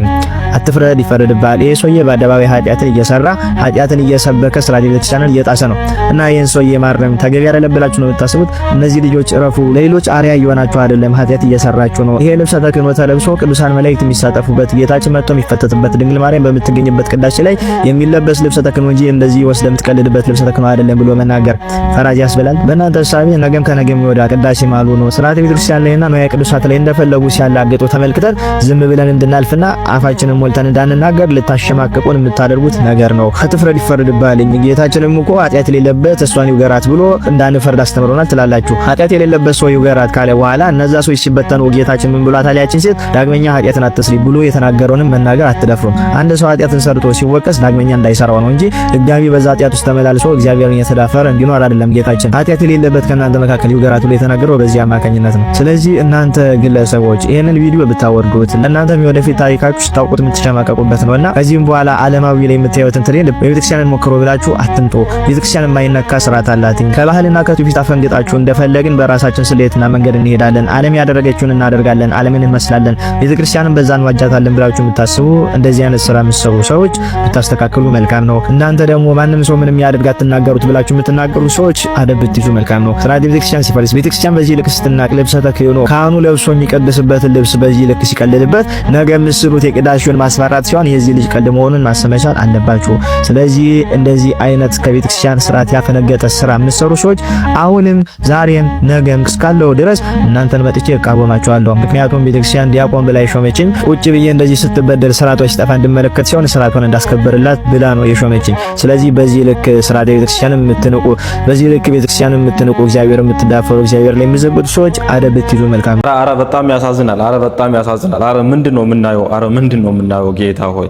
Speaker 15: አትፍረድ ይፈረድብሃል። ይሄ ሰውዬ በአደባባይ ኃጢአትን እየሰራ ኃጢአትን እየሰበከ ስርዓተ ቤተክርስቲያንን እየጣሰ ነው እና ይሄን ሰውዬ ማረም ተገቢ አይደለም ብላችሁ ነው የምታስቡት? እነዚህ ልጆች እረፉ። ለሌሎች አርአያ እየሆናችሁ አይደለም፣ ኃጢአት እየሰራችሁ ነው። ይሄ ልብሰ ተክህኖ ተለብሶ ቅዱሳን መላእክት የሚሳተፉበት ጌታችን መጥቶ የሚፈተትበት ድንግል ማርያም በምትገኝበት ቅዳሴ ላይ የሚለበስ ልብሰ ተክህኖ እንጂ እንደዚህ ወስደህ የምትቀልድበት ልብሰ ተክህኖ አይደለም ብሎ መናገር ፈራጅ ያስበላል። በእናንተ ሐሳቤ ነገም ከነገም ወዲያ ቅዳሴ ማሉ ነው ስርዓተ ቤተክርስቲያን ላይና ንዋየ ቅዱሳት ላይ እንደፈለጉ ሲያላግጡ ተመልክተን ዝም ብለን እንድናልፍና አፋችንን ሞልተን እንዳንናገር ልታሸማቅቁን የምታደርጉት ነገር ነው። አትፍረድ ይፈረድብሃል። ጌታችንም እኮ ኃጢአት የሌለበት እሷን ይውገራት ብሎ እንዳንፈርድ አስተምሮናል ትላላችሁ። ኃጢአት የሌለበት ሰው ይውገራት ካለ በኋላ እነዛ ሰዎች ሲበተኑ ጌታችን ምን ብሏታል? ያችን ሴት ዳግመኛ ኃጢአትን አትስሪ ብሎ የተናገረውንም መናገር አትደፍሩም። አንድ ሰው ኃጢአትን ሰርቶ ሲወቀስ ዳግመኛ እንዳይሰራው ነው እንጂ ድጋሚ በዛ ኃጢአት ውስጥ ተመላልሶ እግዚአብሔርን የተዳፈረ እንዲኖር አይደለም። ጌታችን ኃጢአት የሌለበት ከእናንተ መካከል ይውገራት ብሎ የተናገረው በዚህ አማካኝነት ነው። ስለዚህ እናንተ ግለሰቦች ይሄንን ቪዲዮ ብታወርዱት እናንተም ወደፊት ታሪካችሁ ስታውቁት የምትሸማቀቁበት ነውና ከዚህም በኋላ ዓለማዊ ላይ የምታዩትን ትሬንድ በቤተክርስቲያን ሞክሮ ብላችሁ አትንጡ። ቤተክርስቲያን የማይነካ ስርዓት አላት። ከባህልና ከትውፊት አፈንግጣችሁ እንደፈለግን በራሳችን ስሌትና መንገድ እንሄዳለን። ዓለም ያደረገችውን እናደርጋለን። ዓለምን እንመስላለን። ቤተክርስቲያንን በዛን ዋጃታለን ብላችሁ የምታስቡ እንደዚህ አይነት ስራ የምትሰሩ ሰዎች ብታስተካክሉ መልካም ነው። እናንተ ደግሞ ማንም ሰው ምንም ያደርግ አትናገሩት ብላችሁ የምትናገሩ ሰዎች አደብ ብትይዙ መልካም ነው። ስርዓተ ቤተክርስቲያን ሲፈርስ ቤተክርስቲያን በዚህ ልክ ስትናቅ ልብሰ ተክህኖ ካህኑ ለብሶ የሚቀድስበትን ልብስ በዚህ ልክ ሲቀልልበት ነገ ምስሉት የቅዳሴውን ማስፈራት ሲሆን የዚህ ልጅ ቀልድ መሆኑን ማሰመቻል አለባችሁ። ስለዚህ እንደዚህ አይነት ከቤተክርስቲያን ስርዓት ያፈነገጠ ስራ የምትሰሩ ሰዎች አሁንም ዛሬም ነገም እስካለው ድረስ እናንተን መጥቼ እቃወማችኋለሁ። ምክንያቱም ቤተክርስቲያን ዲያቆን ብላ የሾመችኝ ቁጭ ብዬ እንደዚህ ስትበደል ስርዓቷ ሲጠፋ እንድመለከት ሲሆን ስርዓቷን እንዳስከበርላት ብላ ነው የሾመችኝ። ስለዚህ በዚህ ልክ ስርዓተ ቤተክርስቲያን የምትንቁ በዚህ ልክ ቤተክርስቲያን የምትንቁ እግዚአብሔር የምትዳፈሩ እግዚአብሔር ላይ የምትዘብቱ ሰዎች አደብ ብትይዙ መልካም።
Speaker 1: አረ በጣም ያሳዝናል። አረ በጣም ያሳዝናል። አረ ምንድነው የምናየው? አረ ምንድነው የምናየው? ጌታ ሆይ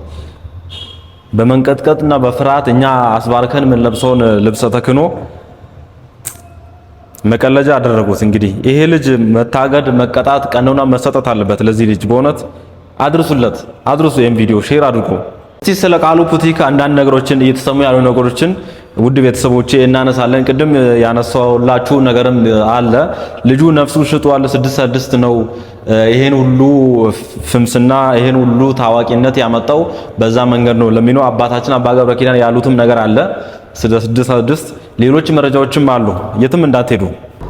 Speaker 1: በመንቀጥቀጥና በፍርሃት እኛ አስባርከን ምን ለብሰውን ልብሰ ተክህኖ መቀለጃ አደረጉት። እንግዲህ ይሄ ልጅ መታገድ፣ መቀጣት፣ ቀኖና መሰጠት አለበት። ለዚህ ልጅ በእውነት አድርሱለት፣ አድርሱ። ይሄን ቪዲዮ ሼር አድርጉ። እስቲ ስለ ቃሉ ፑቲክ አንዳንድ ነገሮችን እየተሰሙ ያሉ ነገሮችን ውድ ቤተሰቦቼ እናነሳለን። ቅድም ያነሳውላችሁ ነገርም አለ። ልጁ ነፍሱ ሽጧል፣ 6 ነው። ይሄን ሁሉ ፍምስና ይሄን ሁሉ ታዋቂነት ያመጣው በዛ መንገድ ነው ለሚለው አባታችን አባ ገብረ ኪዳን ያሉትም ነገር አለ። 6 ሌሎች መረጃዎችም አሉ። የትም እንዳትሄዱ።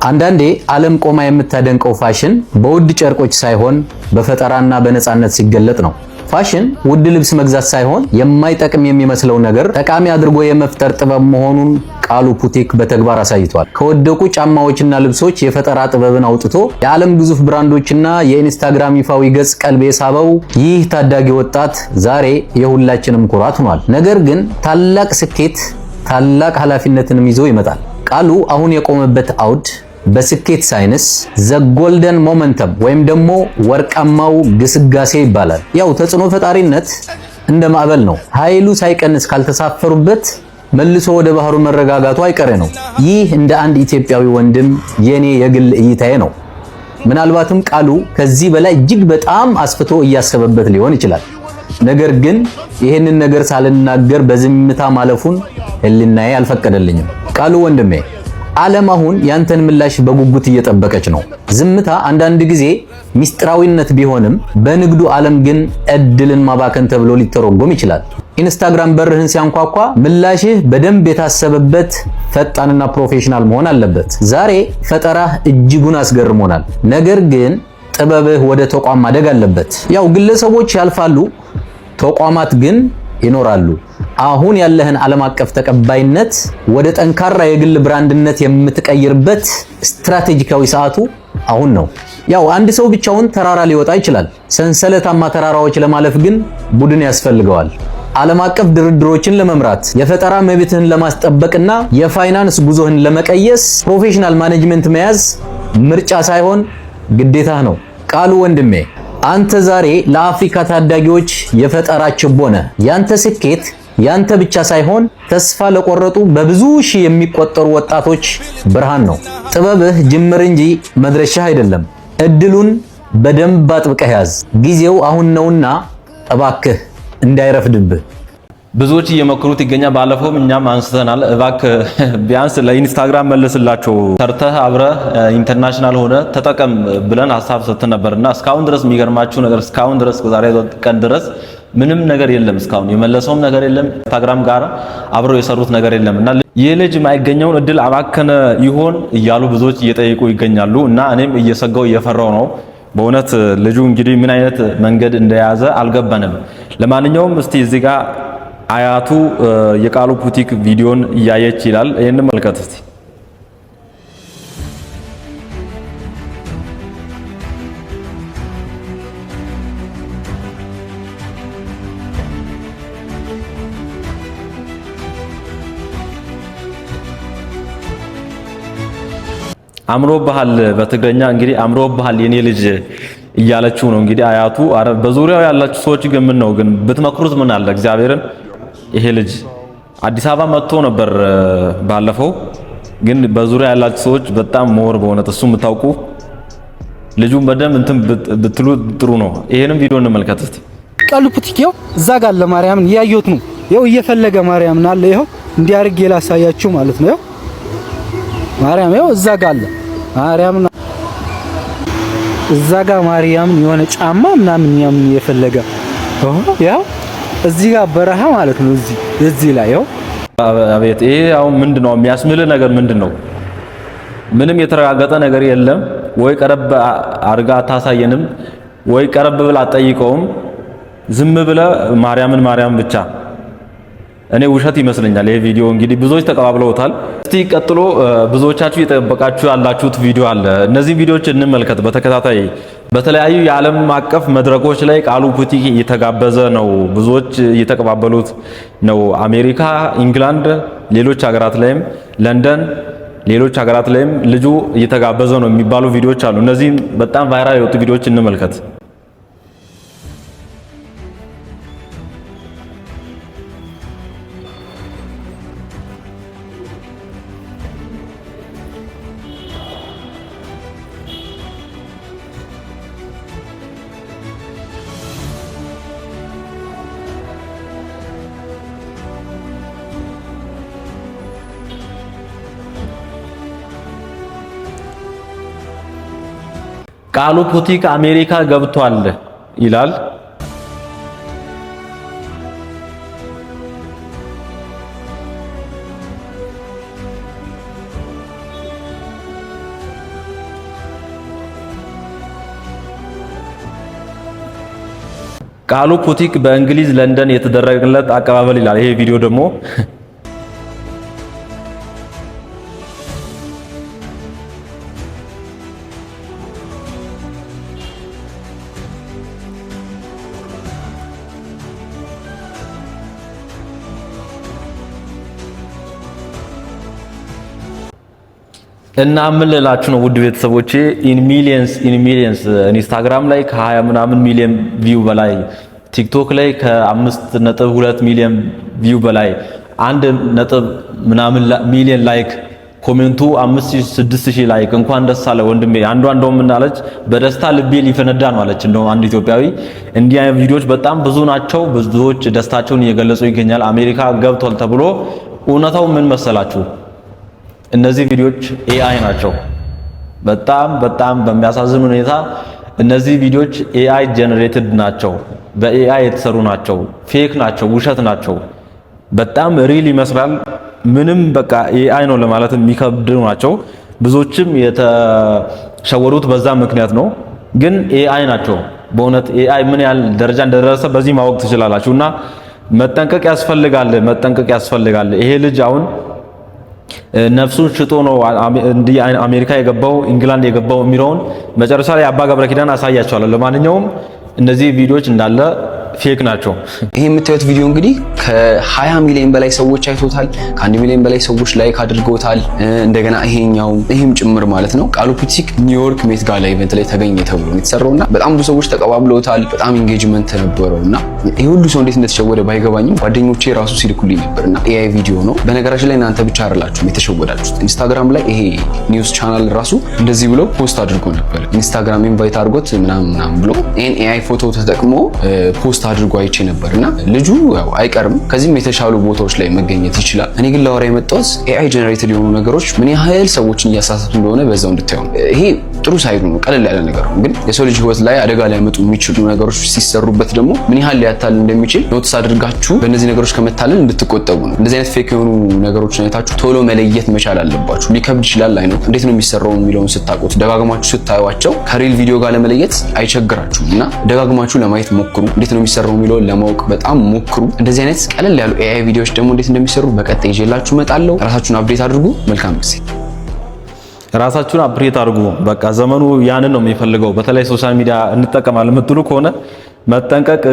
Speaker 16: አንዳንዴ ዓለም ቆማ የምታደንቀው ፋሽን በውድ ጨርቆች ሳይሆን በፈጠራና በነፃነት ሲገለጥ ነው። ፋሽን ውድ ልብስ መግዛት ሳይሆን የማይጠቅም የሚመስለው ነገር ጠቃሚ አድርጎ የመፍጠር ጥበብ መሆኑን ቃሉ ፑቲክ በተግባር አሳይቷል። ከወደቁ ጫማዎችና ልብሶች የፈጠራ ጥበብን አውጥቶ የዓለም ግዙፍ ብራንዶችና የኢንስታግራም ይፋዊ ገጽ ቀልብ የሳበው ይህ ታዳጊ ወጣት ዛሬ የሁላችንም ኩራት ሆኗል። ነገር ግን ታላቅ ስኬት ታላቅ ኃላፊነትንም ይዞ ይመጣል። ቃሉ አሁን የቆመበት አውድ በስኬት ሳይንስ ዘ ጎልደን ሞመንተም ወይም ደግሞ ወርቃማው ግስጋሴ ይባላል። ያው ተጽዕኖ ፈጣሪነት እንደ ማዕበል ነው። ኃይሉ ሳይቀንስ ካልተሳፈሩበት መልሶ ወደ ባህሩ መረጋጋቱ አይቀሬ ነው። ይህ እንደ አንድ ኢትዮጵያዊ ወንድም የኔ የግል እይታዬ ነው። ምናልባትም ቃሉ ከዚህ በላይ እጅግ በጣም አስፍቶ እያሰበበት ሊሆን ይችላል። ነገር ግን ይህንን ነገር ሳልናገር በዝምታ ማለፉን ህሊናዬ አልፈቀደልኝም። ቃሉ ወንድሜ ዓለም አሁን ያንተን ምላሽ በጉጉት እየጠበቀች ነው። ዝምታ አንዳንድ ጊዜ ሚስጥራዊነት ቢሆንም በንግዱ ዓለም ግን እድልን ማባከን ተብሎ ሊተረጎም ይችላል። ኢንስታግራም በርህን ሲያንኳኳ ምላሽህ በደንብ የታሰበበት ፈጣንና ፕሮፌሽናል መሆን አለበት። ዛሬ ፈጠራህ እጅጉን አስገርሞናል። ነገር ግን ጥበብህ ወደ ተቋም ማደግ አለበት። ያው ግለሰቦች ያልፋሉ፣ ተቋማት ግን ይኖራሉ። አሁን ያለህን ዓለም አቀፍ ተቀባይነት ወደ ጠንካራ የግል ብራንድነት የምትቀይርበት ስትራቴጂካዊ ሰዓቱ አሁን ነው። ያው አንድ ሰው ብቻውን ተራራ ሊወጣ ይችላል። ሰንሰለታማ ተራራዎች ለማለፍ ግን ቡድን ያስፈልገዋል። ዓለም አቀፍ ድርድሮችን ለመምራት የፈጠራ መብትህን ለማስጠበቅና የፋይናንስ ጉዞህን ለመቀየስ ፕሮፌሽናል ማኔጅመንት መያዝ ምርጫ ሳይሆን ግዴታ ነው። ቃሉ ወንድሜ አንተ ዛሬ ለአፍሪካ ታዳጊዎች የፈጠራ ችቦ ነህ። ያንተ ስኬት ያንተ ብቻ ሳይሆን ተስፋ ለቆረጡ በብዙ ሺህ የሚቆጠሩ ወጣቶች ብርሃን ነው። ጥበብህ ጅምር እንጂ መድረሻህ አይደለም። እድሉን በደንብ አጥብቀህ ያዝ። ጊዜው አሁን ነውና እባክህ እንዳይረፍድብህ።
Speaker 1: ብዙዎች እየመከሩት ይገኛል። ባለፈውም እኛም አንስተናል። እባክህ ቢያንስ ለኢንስታግራም መልስላቸው ሰርተህ አብረህ ኢንተርናሽናል ሆነ ተጠቀም ብለን ሀሳብ ሰጥተን ነበርና እስካሁን ድረስ የሚገርማችሁ ነገር እስካሁን ድረስ ዛሬ ቀን ድረስ ምንም ነገር የለም። እስካሁን የመለሰውም ነገር የለም። ኢንስታግራም ጋር አብረው የሰሩት ነገር የለም እና ይህ ልጅ የማይገኘውን እድል አባከነ ይሆን እያሉ ብዙዎች እየጠየቁ ይገኛሉ። እና እኔም እየሰጋው እየፈራው ነው በእውነት ልጁ እንግዲህ ምን አይነት መንገድ እንደያዘ አልገባንም። ለማንኛውም እስቲ እዚህ ጋር አያቱ የቃሉ ፑቲክ ቪዲዮን እያየች ይላል። ይሄንን መልከት እስቲ። አምሮብሃል በትግረኛ እንግዲህ አምሮብሃል የኔ ልጅ እያለችው ነው እንግዲህ አያቱ። በዙሪያው ያላችሁ ሰዎች ግን ምን ነው ግን ብትመክሩት ምን አለ እግዚአብሔርን። ይሄ ልጅ አዲስ አበባ መጥቶ ነበር ባለፈው። ግን በዙሪያ ያላችሁ ሰዎች በጣም ሞር በእውነት እሱ የምታውቁ ልጁን በደም እንትን ብትሉ ጥሩ ነው። ይሄንም ቪዲዮ እንመልከት እስቲ።
Speaker 2: ቃሉ ፑቲክ ይኸው እዛ ጋር ለማርያምን እያየሁት ነው። ይኸው እየፈለገ ማርያምን አለ። ይኸው እንዲያርግ ላሳያችሁ ማለት ነው። ይኸው ማርያም ይኸው እዛ ጋር አለ ማርያምን እዛ ጋር ማርያምን የሆነ ጫማ ምናምን ያምን እየፈለገ ያው እዚህ ጋር በረሃ ማለት ነው። እዚህ ላይ ያው አቤት! ይሄ አሁን ምንድነው የሚያስምልህ ነገር ምንድነው? ምንም የተረጋገጠ ነገር የለም። ወይ ቀረብ አርጋ አታሳየንም፣ ወይ ቀረብ ብላ አትጠይቀውም። ዝም ብለ ማርያም ብቻ። እኔ ውሸት ይመስለኛል ይሄ ቪዲዮ። እንግዲህ ብዙዎች ተቀባብለውታል። እስቲ ቀጥሎ ብዙዎቻችሁ እየጠበቃችሁ ያላችሁት ቪዲዮ አለ። እነዚህ ቪዲዮዎች እንመልከት በተከታታይ። በተለያዩ የዓለም አቀፍ መድረኮች ላይ ቃሉ ፑቲክ እየተጋበዘ ነው። ብዙዎች እየተቀባበሉት ነው። አሜሪካ፣ ኢንግላንድ፣ ሌሎች ሀገራት ላይም ለንደን፣ ሌሎች ሀገራት ላይም ልጁ እየተጋበዘ ነው የሚባሉ ቪዲዮዎች አሉ። እነዚህ በጣም ቫይራል የወጡ ቪዲዮዎች እንመልከት። ቃሉ ፑቲክ አሜሪካ ገብቷል ይላል። ቃሉ ፑቲክ በእንግሊዝ ለንደን የተደረገለት አቀባበል ይላል። ይሄ ቪዲዮ ደግሞ እና ምን ልላችሁ ነው ውድ ቤተሰቦቼ፣ ኢን ሚሊየንስ ኢንስታግራም ላይ ከ20 ምናምን ሚሊዮን ቪው በላይ፣ ቲክቶክ ላይ ከ5.2 ሚሊዮን ቪው በላይ፣ 1 ምናምን ሚሊዮን ላይክ፣ ኮሜንቱ 5000-6000 ላይክ። እንኳን ደስ አለ ወንድሜ። አንዷ እንደውም ምናለች በደስታ ልቤ ሊፈነዳ ነው አለች። እንደውም አንድ ኢትዮጵያዊ። እንዲህ አይነት ቪዲዮዎች በጣም ብዙ ናቸው። ብዙዎች ደስታቸውን እየገለጹ ይገኛል። አሜሪካ ገብቷል ተብሎ እውነታው ምን መሰላችሁ? እነዚህ ቪዲዮዎች ኤአይ ናቸው። በጣም በሚያሳዝን ሁኔታ እነዚህ ቪዲዮዎች ኤአይ ጀነሬትድ ናቸው። በኤአይ የተሰሩ ናቸው። ፌክ ናቸው። ውሸት ናቸው። በጣም ሪል ይመስላል። ምንም በቃ ኤአይ ነው ለማለት የሚከብዱ ናቸው። ብዙዎችም የተሸወሩት በዛ ምክንያት ነው። ግን ኤአይ ናቸው። በእውነት ኤአይ ምን ያህል ደረጃ እንደደረሰ በዚህ ማወቅ ትችላላችሁና መጠንቀቅ ያስፈልጋል። ይሄ ልጅ አሁን ነፍሱን ሽጦ ነው እንዲህ አሜሪካ የገባው ኢንግላንድ የገባው የሚለውን መጨረሻ ላይ አባ ገብረ ኪዳን አሳያቸዋለሁ። ለማንኛውም እነዚህ ቪዲዮዎች እንዳለ ፌክ ናቸው።
Speaker 17: ይሄ የምታዩት ቪዲዮ እንግዲህ ከ20 ሚሊዮን በላይ ሰዎች አይቶታል። ከ1 ሚሊዮን በላይ ሰዎች ላይክ አድርገውታል። እንደገና ይሄም ጭምር ማለት ነው። ቃሉ ፑቲክ ኒውዮርክ ሜት ጋላ ኢቨንት ላይ ተገኘ ተብሎ ነው የተሰራውና በጣም ብዙ ሰዎች ተቀባብለውታል። በጣም ኢንጌጅመንት ነበረውና ይሄ ሁሉ ሰው እንዴት እንደተሸወደ ባይገባኝም ጓደኞቼ ራሱ ሲልኩልኝ ነበርና ኤአይ ቪዲዮ ነው። በነገራችን ላይ እናንተ ብቻ አይደላችሁም የተሸወዳችሁት። ኢንስታግራም ላይ ይሄ ኒውስ ቻናል ራሱ እንደዚህ ብሎ ፖስት አድርጎ ነበር። ኢንስታግራም ኢንቫይት አድርጎት ምናምን ብሎ ይሄን ኤአይ ፎቶ ተጠቅሞ ፖስት ፖስት አድርጎ አይቼ ነበርና ልጁ ያው አይቀርም ከዚህም የተሻሉ ቦታዎች ላይ መገኘት ይችላል። እኔ ግን ላወራ የመጣሁት AI ጀነሬትድ የሆኑ ነገሮች ምን ያህል ሰዎችን እያሳሳቱ እንደሆነ በዛው እንድታዩ። ይሄ ጥሩ ሳይዱ ነው፣ ቀለል ያለ ነገር ነው። ግን የሰው ልጅ ህይወት ላይ አደጋ ሊያመጡ የሚችሉ ነገሮች ሲሰሩበት ደግሞ ምን ያህል ሊያታልል እንደሚችል ኖትስ አድርጋችሁ በእነዚህ ነገሮች ከመታለል እንድትቆጠቡ ነው። እንደዚህ አይነት ፌክ የሆኑ ነገሮችን አይታችሁ ቶሎ መለየት መቻል አለባችሁ። ሊከብድ ይችላል አይ ነው። እንዴት ነው የሚሰራው የሚለውን ስታውቁት ደጋግማችሁ ስታዩዋቸው ከሪል ቪዲዮ ጋር ለመለየት አይቸግራችሁም እና ደጋግማችሁ ለማየት ሞክሩ። እንዴት ነው የሚሰራው የሚለውን ለማወቅ በጣም ሞክሩ። እንደዚህ አይነት ቀለል ያሉ AI ቪዲዮዎች ደግሞ እንዴት እንደሚሰሩ በቀጣይ ይዤላችሁ እመጣለሁ። ራሳችሁን አፕዴት አድርጉ። መልካም ጊዜ።
Speaker 1: ራሳችሁን አፕዴት አድርጉ። በቃ ዘመኑ ያንን ነው የሚፈልገው። በተለይ ሶሻል ሚዲያ እንጠቀማለን የምትሉ ከሆነ መጠንቀቅ፣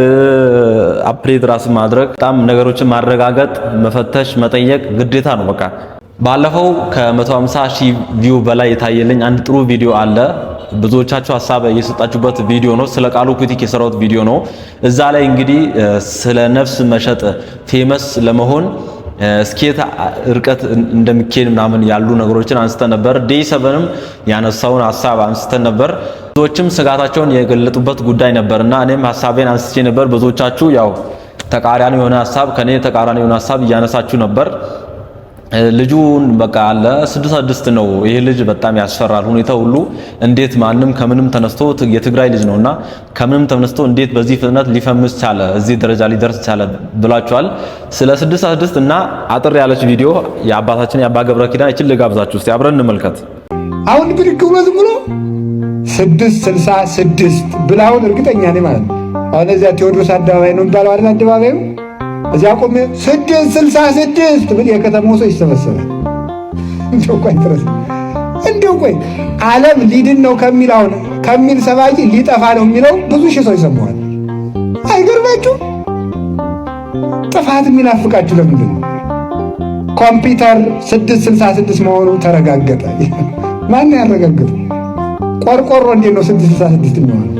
Speaker 1: አፕዴት ራስ ማድረግ፣ በጣም ነገሮችን ማረጋገጥ፣ መፈተሽ፣ መጠየቅ ግዴታ ነው። በቃ ባለፈው ከ150,000 ቪው በላይ የታየልኝ አንድ ጥሩ ቪዲዮ አለ። ብዙዎቻችሁ ሐሳብ እየሰጣችሁበት ቪዲዮ ነው። ስለ ቃሉ ፑቲክ የሰራሁት ቪዲዮ ነው። እዛ ላይ እንግዲህ ስለ ነፍስ መሸጥ ፌመስ ለመሆን ስኬት ርቀት እንደሚኬድ ምናምን ያሉ ነገሮችን አንስተን ነበር። ዴይ 7ም ያነሳውን ሐሳብ አንስተን ነበር። ብዙዎችም ስጋታቸውን የገለጡበት ጉዳይ ነበርና እኔም ሐሳቤን አንስቼ ነበር። ብዙዎቻችሁ ያው ተቃራኒ የሆነ ሐሳብ ከኔ ተቃራኒ የሆነ ሐሳብ እያነሳችሁ ነበር። ልጁን በቃ አለ 66 ነው። ይሄ ልጅ በጣም ያስፈራል ሁኔታ ሁሉ። እንዴት ማንም ከምንም ተነስቶ የትግራይ ልጅ ነውና ከምንም ተነስቶ እንዴት በዚህ ፍጥነት ሊፈምስ ቻለ፣ እዚህ ደረጃ ሊደርስ ቻለ ብላችኋል። ስለ 66 እና አጥር ያለች ቪዲዮ የአባታችን የአባ ገብረ ኪዳን እቺን ልጋብዛችሁ እስቲ አብረን እንመልከት።
Speaker 2: አሁን ብድግ ብሎ ዝም ብሎ 666 ብላውን እርግጠኛ ነኝ ማለት ነው። አሁን እዚያ ቴዎድሮስ አደባባይ ነው የሚባለው አይደል? አደባባዩ እዚያ ቆሜ 666 ብል የከተማው ሰው ይሰበሰባል። እንደው ቆይ ዓለም ሊድን ነው ከሚል አሁን ከሚል ሰባኪ ሊጠፋ ነው የሚለው ብዙ ሺህ ሰው ይሰማዋል። አይገርማችሁ? ጥፋት የሚናፍቃችሁ ለምንድን ነው? ኮምፒውተር 666 መሆኑ ተረጋገጠ። ማን ያረጋግጥ? ቆርቆሮ እንዴት ነው 666 የሚሆነው?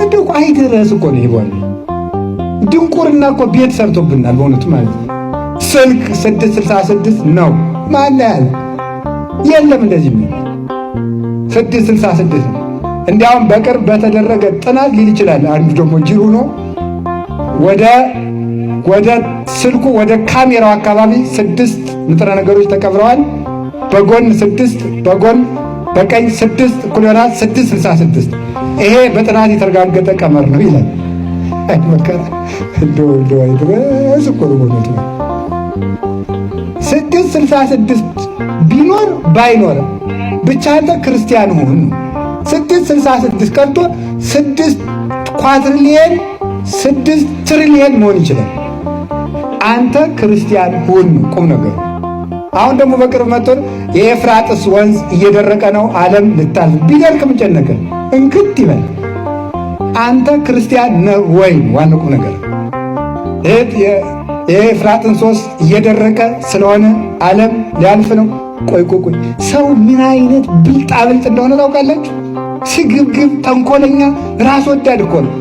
Speaker 2: እንደው አይደረስ እኮ ነው ይባል። ድንቁርና እኮ ቤት ሰርቶብናል በእውነቱ ማለት ነው። ስልክ 666 ነው ማን ያለ የለም እንደዚህ ምን 666 ነው። እንዲያውም በቅርብ በተደረገ ጥናት ሊል ይችላል አንዱ ደግሞ ጅሩ ነው ወደ ስልኩ ወደ ካሜራው አካባቢ 6 ንጥረ ነገሮች ተቀብረዋል። በጎን 6 በጎን በቀኝ 6 እኩል ይሆናል 666። ይሄ በጥናት የተረጋገጠ ቀመር ነው ይላል። አይ መከራ እንደው አይደረስ እኮ ነው 666 ቢኖር ባይኖር ብቻ አንተ ክርስቲያን ሁን። 666 ቀርቶ 6 ኳትሪሊየን 6 ትሪሊየን መሆን ይችላል። አንተ ክርስቲያን ሁን ቁም ነገር። አሁን ደግሞ በቅርብ መጥቶ የኤፍራጥስ ወንዝ እየደረቀ ነው፣ ዓለም ልታልፍ ቢደርቅ ምን ጨነቀ? እንክት ይበል። አንተ ክርስቲያን ነህ ወይ? ዋናው ቁም ነገር የኤፍራጥስ ወንዝ እየደረቀ ስለሆነ ዓለም ሊያልፍ ነው። ቆይ ሰው ምን አይነት ብልጣብልጥ እንደሆነ ታውቃላችሁ? ስግብግብ፣ ተንኮለኛ፣ ራስ ወዳድ እኮ ነው።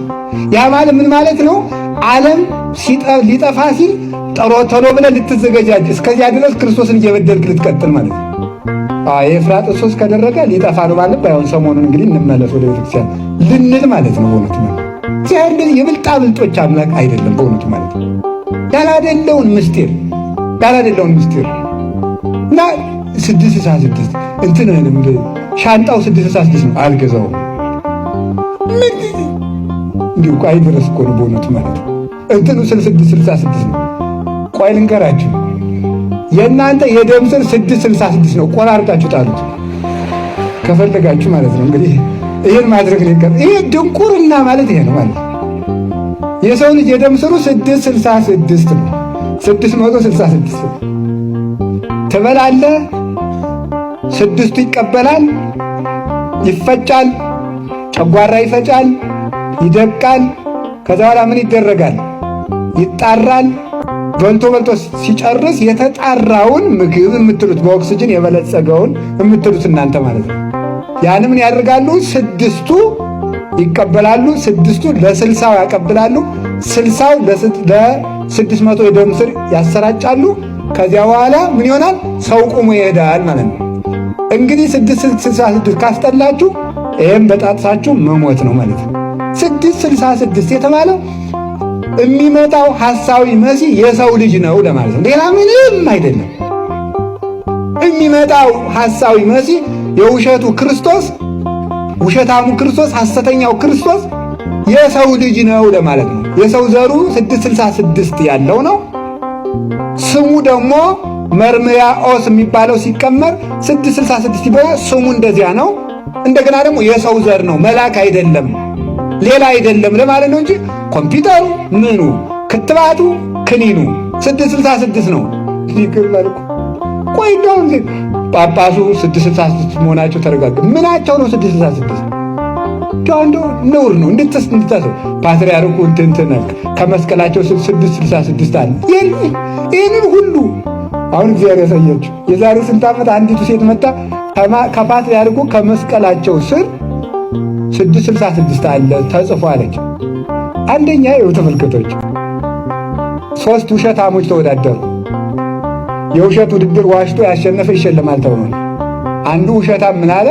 Speaker 2: ያ ማለት ምን ማለት ነው? ዓለም ሊጠፋ ሲል ቶሎ ብለህ ልትዘገጃጅ፣ እስከዚያ ድረስ ክርስቶስን እየበደልክ ልትቀጥል ማለት ነው። የኤፍራጥስ ወንዝ ከደረቀ ሊጠፋ ነው ማለት ባይሆን ሰሞኑን እንግዲህ እንመለስ ወደ ቤተክርስቲያን ልንል ማለት ነው። በእውነቱ ማለት እግዚአብሔር እንደዚህ የብልጣብልጦች አምላክ አይደለም። በእውነቱ ማለት ያላደለውን ምስጢር እና 666 እንትን ሻንጣው 666 ነው። አልገዛውም እንዲሁ እኮ አይደረስ እኮ ነው በእውነቱ ማለት እንትኑ 666 ነው። ቆይ ልንገራችሁ፣ የእናንተ የደም ስር 666 ነው። ቆራርጣችሁ ጣሉት ከፈለጋችሁ ማለት ነው። እንግዲህ ይሄን ማድረግ ነው። ይሄ ድንቁርና ማለት ይሄ ነው ማለት የሰው ልጅ የደም ስሩ 666 ነው። 666 ትበላለህ፣ 6ቱ ይቀበላል፣ ይፈጫል፣ ጨጓራ ይፈጫል፣ ይደቃል። ከዛ በኋላ ምን ይደረጋል? ይጣራል። በልቶ ሲጨርስ የተጣራውን ምግብ የምትሉት በኦክሲጅን የበለጸገውን የምትሉት እናንተ ማለት ነው። ያን ምን ያደርጋሉ? 6ቱ ይቀበላሉ፣ 6ቱ ለ60 ያቀብላሉ፣ 60ው ለ600 የደም ስር ያሰራጫሉ። ከዚያ በኋላ ምን ይሆናል? ሰው ቁሞ ይሄዳል ማለት ነው። እንግዲህ 666 ካስጠላችሁ ይሄን በጣጥሳችሁ መሞት ነው ማለት ነው። 666 የተባለው የሚመጣው ሐሳዊ መሲህ የሰው ልጅ ነው ለማለት ነው። ሌላ ምንም አይደለም። የሚመጣው ሐሳዊ መሲህ የውሸቱ ክርስቶስ፣ ውሸታሙ ክርስቶስ፣ ሐሰተኛው ክርስቶስ የሰው ልጅ ነው ለማለት ነው። የሰው ዘሩ 666 ያለው ነው። ስሙ ደግሞ መርምያኦስ የሚባለው ሲቀመር 666 ይባላል። ስሙ እንደዚያ ነው። እንደገና ደግሞ የሰው ዘር ነው፣ መልአክ አይደለም፣ ሌላ አይደለም ለማለት ነው እንጂ ኮምፒውተሩ፣ ምኑ፣ ክትባቱ፣ ክኒኑ 666 ነው። ይቅር በልኩ። ቆይ እንደውም ጳጳሱ 666 መሆናቸው ተረጋግጥ። ምናቸው ነው 666? ዳንዶ ነውር ነው። እንድትታሰው ፓትርያርኩ እንትን ከመስቀላቸው 666 አለ። ይህንን ሁሉ አሁን እግዚአብሔር ያሳያችሁ። የዛሬ ስንት ዓመት አንዲቱ ሴት መጣ ከፓትርያርኩ ከመስቀላቸው ስር 666 አለ ተጽፎ አለች። አንደኛ ይኸው ተመልከቶች፣ 3 ውሸታሞች ተወዳደሩ። የውሸት ውድድር ዋሽቶ ያሸነፈ ይሸለማል ተብሎ አንዱ ውሸታም ምን አለ?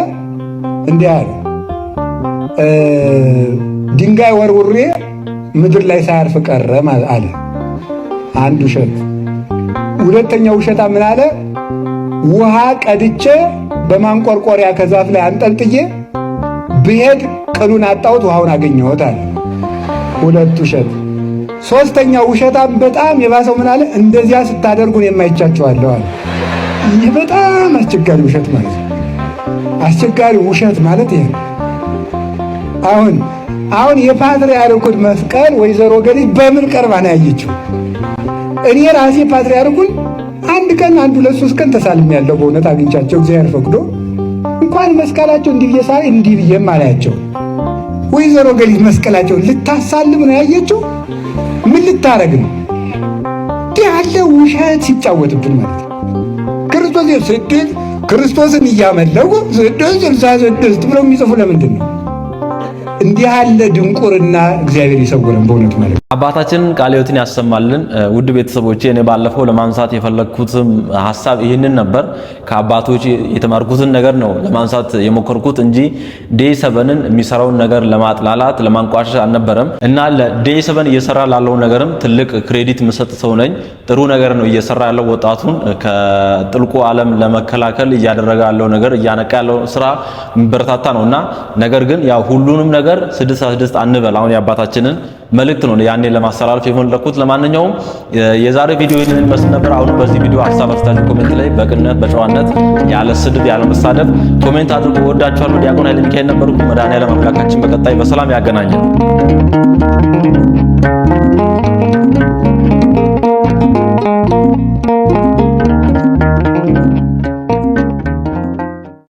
Speaker 2: እንዲህ አለ፣ ድንጋይ ወርውሬ ምድር ላይ ሳያርፍ ቀረ አለ አንድ ውሸት። ሁለተኛው ውሸታም ምን አለ? ውሃ ቀድቼ በማንቆርቆሪያ ከዛፍ ላይ አንጠልጥዬ ብሄድ ቅሉን አጣሁት ውሃውን አገኘሁት አለ። ሁለት ውሸት። ሶስተኛው ውሸታም በጣም የባሰው ምን አለ? እንደዚያ ስታደርጉን የማይቻቸዋለሁ አለ። ይህ በጣም አስቸጋሪ ውሸት ማለት ነው። አስቸጋሪ ውሸት ማለት ይሄ አሁን የፓትርያርኩን መስቀል ወይዘሮ ገሊት በምን ቀርባ ነው ያየችው? እኔ ራሴ ፓትርያርኩን አንድ ቀን 2-3 ቀን ተሳልሜያለሁ። በእውነት አግኝቻቸው እግዚአብሔር ፈቅዶ እንኳን መስቀላቸው እንዲህ ብዬ ሳይ እንዲህ ብዬም አላያቸው። ወይዘሮ ገሊት መስቀላቸውን ልታሳልም ነው ያየችው። ምን ልታረግ ነው? ያለ ውሸት ሲጫወትብን ማለት ነው። ክርስቶስን እያመለኩ 666 ብለው የሚጽፉ ለምንድን ነው? እንዲህ ያለ ድንቁርና እግዚአብሔር ይሰውረን በእውነት ማለት ነው።
Speaker 1: አባታችን ቃለ ሕይወትን ያሰማልን። ውድ ቤተሰቦቼ እኔ ባለፈው ለማንሳት የፈለግኩትም ሐሳብ ይህንን ነበር። ከአባቶች የተማርኩትን ነገር ነው ለማንሳት የሞከርኩት እንጂ ዴይ7ን የሚሰራውን ነገር ለማጥላላት ለማንቋሸሽ አልነበረም። እና ለዴይ7 እየሰራ ላለው ነገርም ትልቅ ክሬዲት የምሰጥ ሰው ነኝ። ጥሩ ነገር ነው እየሰራ ያለው። ወጣቱን ከጥልቁ ዓለም ለመከላከል እያደረገ ያለው ነገር እያነቃ ያለው ስራ የሚበረታታ ነውና ነገር ግን ያው ሁሉንም ነገር 666 አንበል። አሁን የአባታችንን መልእክት ነው ያኔ ለማስተላለፍ የፈለኩት። ለማንኛውም የዛሬ ቪዲዮ ይህንን ይመስል ነበር። አሁን በዚህ ቪዲዮ ሐሳብ አስተያየት ኮሜንት ላይ በቅንነት በጨዋነት ያለ ስድብ ያለ መሳደብ ኮሜንት አድርጉ። ወዳችኋለሁ። ዲያቆን ኃይለ ሚካኤል ነበርኩ። መድኃኔዓለም አምላካችን በቀጣይ በሰላም ያገናኘን።